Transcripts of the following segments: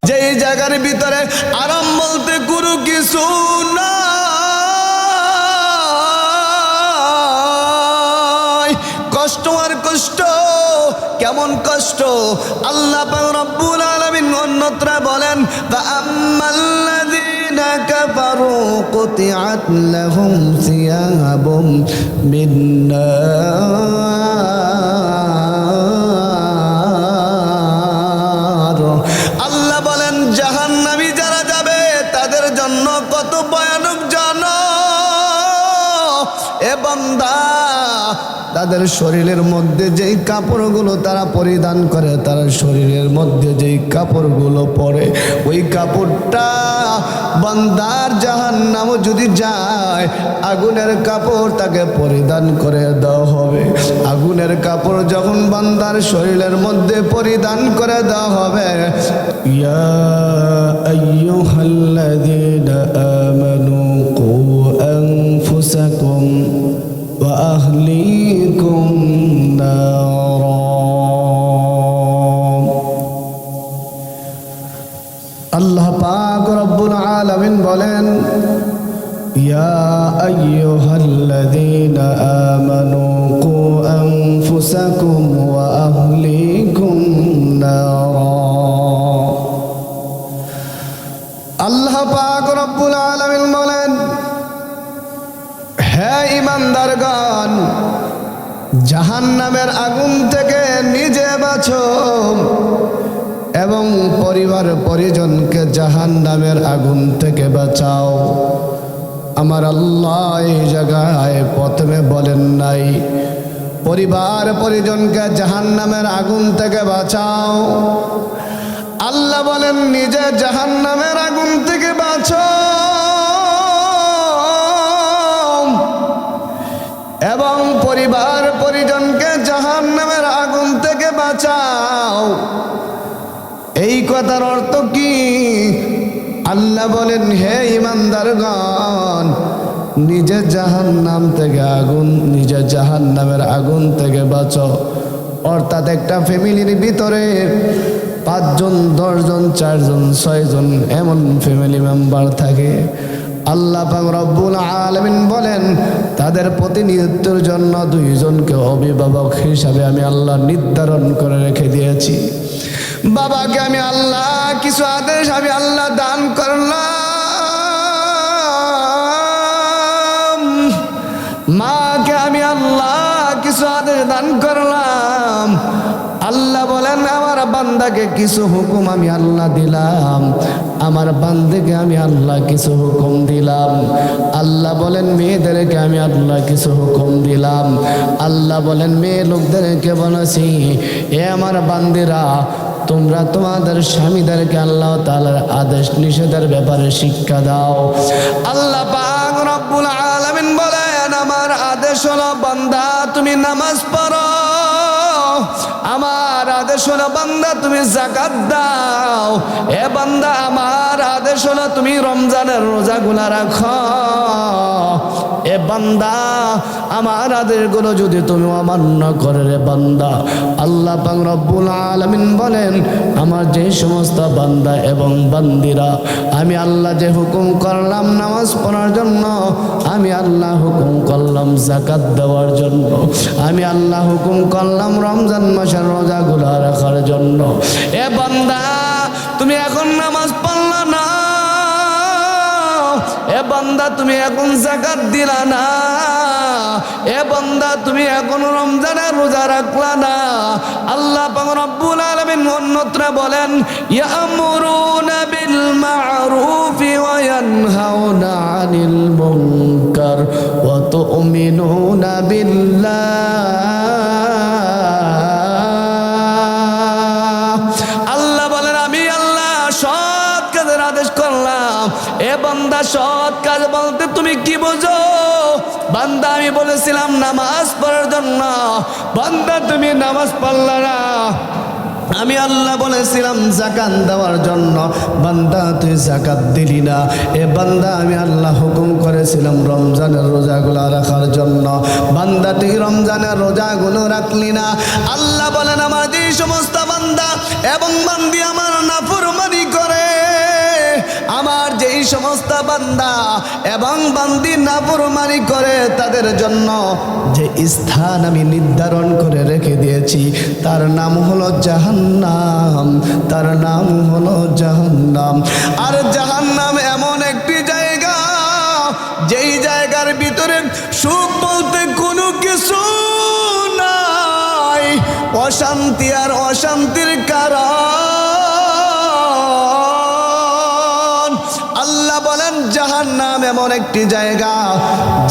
যেই জায়গার ভিতরে আরাম বলতে কোনো কিছু নাই, কষ্ট আর কষ্ট। কেমন কষ্ট? আল্লাহ পাক রব্বুল আলামিন অন্যত্র বলেন, ফাআম্মাল্লাযীনা কাফারু কুতিআত লাহুম সিয়াবুম মিন নার। আল্লাহ বলেন জাহান্নামী যারা যাবে তাদের জন্য কত ভয়ানক জানো। এ বান্দা, তাদের শরীরের মধ্যে যেই কাপড়গুলো তারা পরিধান করে, তার শরীরের মধ্যে যেই কাপড়গুলো পরে, ওই কাপড়টা বান্দার জাহান্নামও যদি যায়, আগুনের কাপড় তাকে পরিধান করে দেওয়া হবে। আগুনের কাপড় যখন বান্দার শরীরের মধ্যে পরিধান করে দেওয়া হবে, ইয়া আইয়ুহাল্লাযীনা আমানু কু আনফুসাকুম ওয়া আহলিকুম নারা। আল্লাহ পাক রব্বুল আলামিন বলেন, ইয়া আইয়ুহাল্লাযীনা আমানু কু আনফুসাকুম ওয়া আহলিকুম নারা। আল্লাহ পাক রব্বুল আলামিন বলেন, হে ঈমানদারগণ, জাহান্নামের আগুন থেকে নিজে বাঁচো এবং পরিবার পরিজনকে জাহান্নামের আগুন থেকে বাঁচাও। আমার আল্লাহ এই জায়গায় প্রথমে বলেন নাই পরিবার পরিজনকে জাহান্নামের আগুন থেকে বাঁচাও, আল্লাহ বলেন নিজে জাহান্নামের আগুন থেকে বাঁচো এবং পরিবার পরিজনকে জাহান্নামের আগুন থেকে বাঁচাও। এই কথার অর্থ কি? আল্লাহ বলেন, হে ঈমানদারগণ, নিজে জাহান্নাম থেকে আগুন, নিজে জাহান্নামের আগুন থেকে বাঁচো। অর্থাৎ একটা ফ্যামিলির ভিতরে 5 জন 10 জন 4 জন 6 জন এমন ফ্যামিলি মেম্বার থাকে। আল্লাহ পাক রব্বুল আলামিন বলেন, তাদের প্রতিনিধিত্বের জন্য 2 জনকে অভিভাবক হিসাবে আমি আল্লাহ নির্ধারণ করে রেখে দিয়েছি। বাবাকে আমি আল্লাহ কিছু আদেশ আমি আল্লাহ দান করলাম, মাকে আমি আল্লাহ কিছু আদেশ দান করলাম। আল্লাহ বলেন, আমার বান্দাকে কিছু হুকুম আমি আল্লাহ দিলাম, আমার বান্দাকে আমি আল্লাহ কিছু হুকুম দিলাম। আল্লাহ বলেন, মেয়েদেরকে আমি আল্লাহ কিছু হুকুম দিলাম। আল্লাহ বলেন, মেয়ে লোকদেরকে বলেছি, এ আমার বান্দিরা, তোমরা তোমাদের স্বামীদেরকে আল্লাহ তাআলার আদেশ নিষেধের ব্যাপারে শিক্ষা দাও। আল্লাহ পাক রব্বুল আলামিন বলেন, আমার আদেশ হলো বান্দা তুমি নামাজ পড়ো, আমার আদেশ হলো বান্দা তুমি যাকাত দাও, এ বান্দা আমার আদেশ হলো তুমি রমজানের রোজাগুলা রাখো, এ বান্দা আমার আদেশগুলো যদি তুমি অমান্য করে রে বান্দা, আল্লাহ পাক রব্বুল আলামিন বলেন, আমার যে সমস্ত বান্দা এবং বান্দিরা আমি আল্লাহ যে হুকুম করলাম নামাজ পড়ার জন্য, আমি আল্লাহ হুকুম করলাম যাকাত দেওয়ার জন্য, আমি আল্লাহ হুকুম করলাম রমজান মাসের রোজাগুলো রাখার জন্য, এ বান্দা তুমি এখন নামাজ পড়লা না, এ বান্দা তুমি এখন যাকাত দিলা না, এ বান্দা তুমি এখন রমজানের রোজা রাখলা না। আল্লাহ পাক রব্বুল আলামিন অন্যত্র বলেন, ইয়ামুরুনা বিল মা'রুফি ওয়া ইয়ানহাউনা আনিল মুনকার ওয়া তু'মিনুনা বিল্লাহ। আল্লাহ বলেন, আমি আল্লাহ সৎ কাজের আদেশ করলাম। এ বান্দা সৎ কাজ বলতে তুমি কি বোঝো? বান্দা আমি বলেছিলাম নামাজ পড়ার জন্য, বান্দা তুমি নামাজ পড়লা না। আমি আল্লাহ বলেছিলাম যাকাত দেওয়ার জন্য, বান্দা তুই যাকাত দিলি না। এ বান্দা আমি আল্লাহ হুকুম করেছিলাম রমজানের রোজাগুলো রাখার জন্য, বান্দা তুই রমজানের রোজাগুলো রাখলি না। আল্লাহ বলেন, আমার যে সমস্ত বান্দা এবং বান্দি আমার নাফরমানি করে, সমস্ত বান্দা এবং বান্দি নাফরমানি করে তাদের জন্য যে স্থান আমি নির্ধারণ করে রেখে দিয়েছি তার নাম হলো জাহান্নাম, তার নাম হলো জাহান্নাম। আর জাহান্নাম এমন একটি জায়গা যেই জায়গার ভিতরে সুখ বলতে কোনো কিছু নাই, অশান্তি আর অশান্তির কারণ। আল্লাহ বলেন জাহান্নাম এমন একটি জায়গা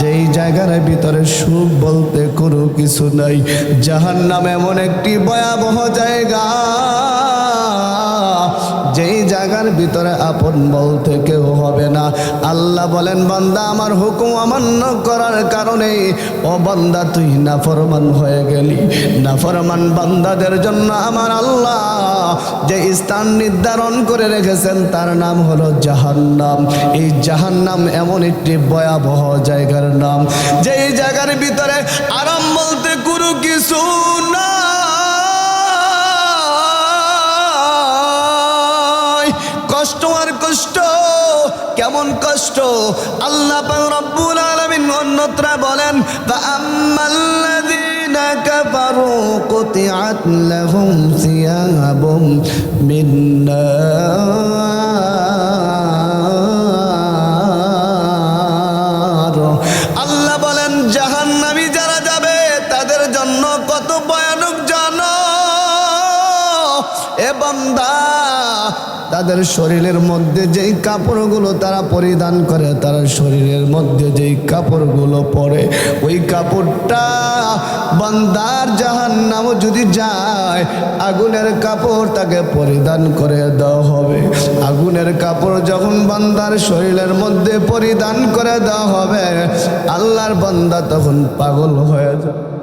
যেই জায়গার ভিতরে সুখ বলতে কোনো কিছু নাই। জাহান্নাম এমন একটি ভয়াবহ জায়গা যেই জায়গার ভিতরে আপন বলতে কেউ হবে না। আল্লাহ বলেন বান্দা আমার হুকুম অমান্য করার কারণে ও বান্দা তুই নাফরমান হয়ে গেলি। নাফরমান বান্দাদের জন্য আমার আল্লাহ যে স্থান নির্ধারণ করে রেখেছেন তার নাম হলো জাহান্নাম। এই জাহান্নাম এমন একটি ভয়াবহ জায়গার নাম যেই জায়গার ভিতরে আরাম বলতে কোনো কিছু না, কষ্ট আর কষ্ট। কেমন কষ্ট? আল্লাহ পাক রব্বুল আলামিন অন্যত্র বলেন ফাআম্মাল্লাযীনা কাফারু কুতিআত লাহুম সিয়াবুম মিন নার। আল্লাহ বলেন জাহান্নামী যারা যাবে তাদের জন্য কত ভয়ানক জানো এ বান্দা। তাদের শরীরের মধ্যে যেই কাপড়গুলো তারা পরিধান করে, তারা শরীরের মধ্যে যেই কাপড়গুলো পরে ওই কাপড়টা বান্দার জাহান্নামে যদি যায় আগুনের কাপড় তাকে পরিধান করে দেওয়া হবে। আগুনের কাপড় যখন বান্দার শরীরের মধ্যে পরিধান করে দেওয়া হবে আল্লাহর বান্দা তখন পাগল হয়ে যাবে।